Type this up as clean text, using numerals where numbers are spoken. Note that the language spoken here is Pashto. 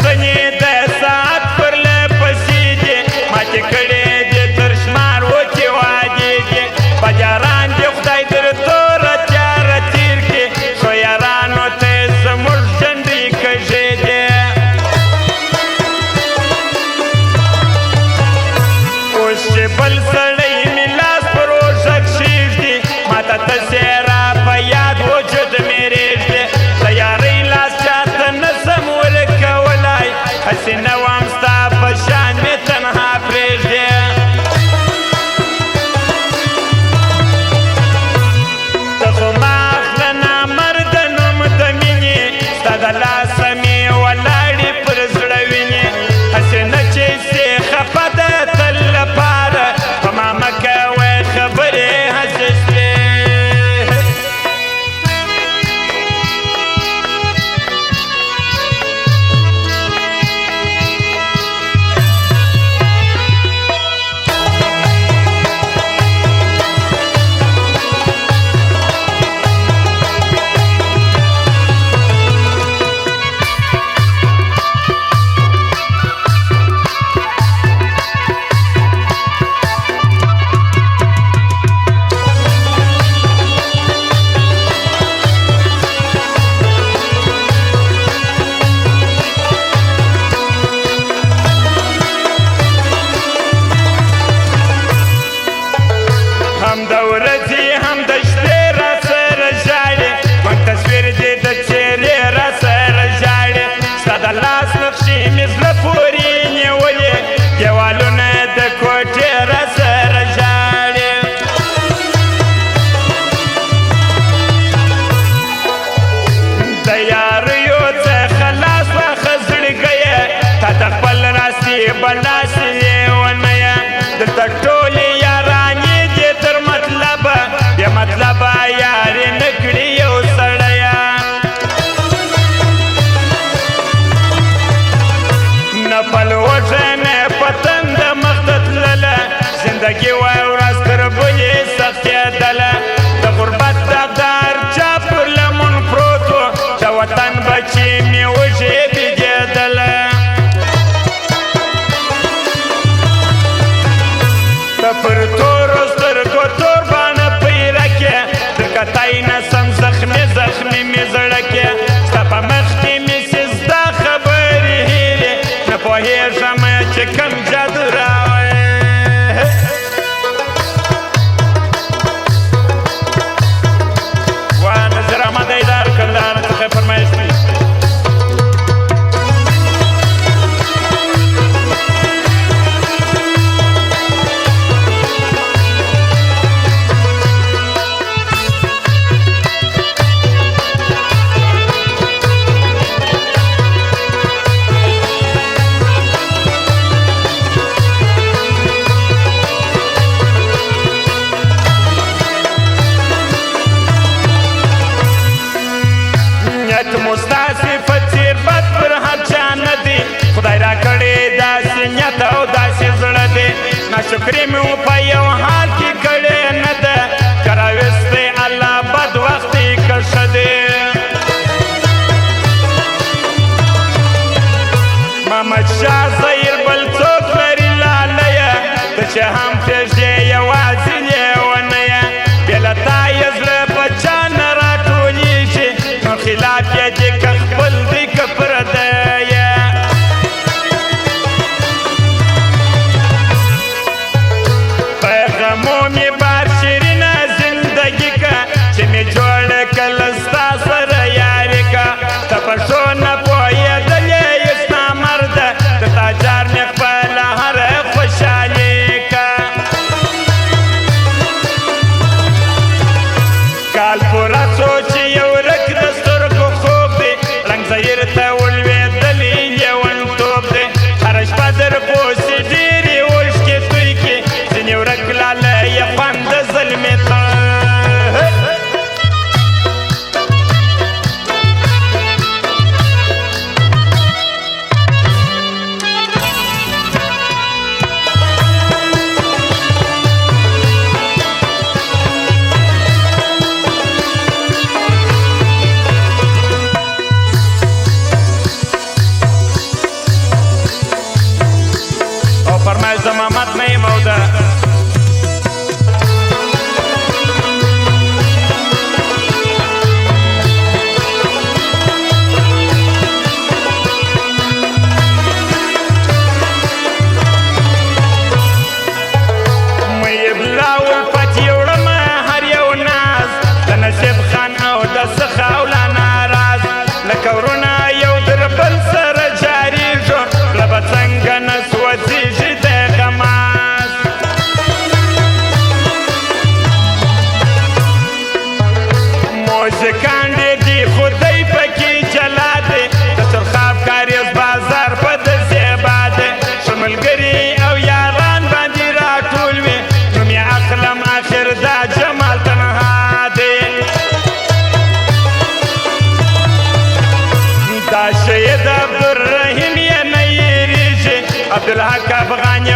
ځنې د ساعت پر لپسې دي ماتې کړې دي تر شمار وچې وعدې دي بجاران دي خدای در توره تیاره تیر کړي ښو یارانو ته یې زموږ جنډې کږې دي اوس چې بل سړی مې لاس پر اوږه کښېږدي ماته تسې را په یاد وجود مې رېږدي تیارۍ لاس چاته نه سم ورکولی هسې نه وم ستا په شان مې تنها پرېږدي ته خو ما اخله نامرده نوم د مینې ستا د لاسه مې ولاړې پر زړه وینې هسې نه چې سې خفه ده تل لپاره په ما مه کوئ خبرې هسې سوې هم د ورځې هم د شپې را سره ژاړې موږ تصویر دې د څېرې را سره ژاړې ستا د لاس نقشې مې زړه پورې نیولې دیوالونه د کوټې را سره ژاړې د یاریو څخه لاس واخه زړګیه تا د خپل راستي بناسې لیونه یه دلته ټولې یارانې دې تر مطلبه بې مطلبه یارې نه کړي یو سړیه نه پلوټه نه پتنګ مخ ته تلله زندګي وای ورځ تر بلې سختېدله د غربت دغدار چا پر لمن پروت و د وطن بچې مې وږې بېدېدله ته پر تورو سترګو تور باڼه پیره کې تر کتای نه سم زخمي زخمي مې زړه کې ستا په مخ کې مې چې زده خبرې هېرې نه پوهېږم چې کوم جادو راوړې وا نظر احمد ایدار کندهار څخه فرمایش دی نیت مو ستاسې په څېر بد پر هر چا نه دی خدای را کړې داسې نیت او داسې زړه دی ناشکري مې په یو حال کې کړې نه ده که راوستی الله بد وخت یې کښه دی محمد شاه ظهیر بل څوک لري لالیه ته چې هم پرېږدې یوازې لیونه یه بې له تا یې زړه په چا نه راټولېږي نو خلاف یې دې که خپل دی که پردی یې په غمو مې بار شیرینه زندګي که چې مې جوړه کله ستا سره یاري که ته په ښو نه پوهېدلې یې ستا مرده د تا جار مې خپله هره خوشحالي که والله زمامت نیم او ده مې بلاول پټ یوړم هر یو ناز د نصیب خان او د څخه اولا ناراض لکه ورونه یو در بل سره جاریږو له به څنګه نه سوځېږي د غماز موزیکان دي خدای پکې جلا دی د سرخاب کاریز بازار په د زیبا دی ښه ملګري او یاران باندې راټول وي نوم یې اخلم آخر دا جمال تنها دی دا شهید عبدالرحیم یې نه هېرېږي عبدالحق افغان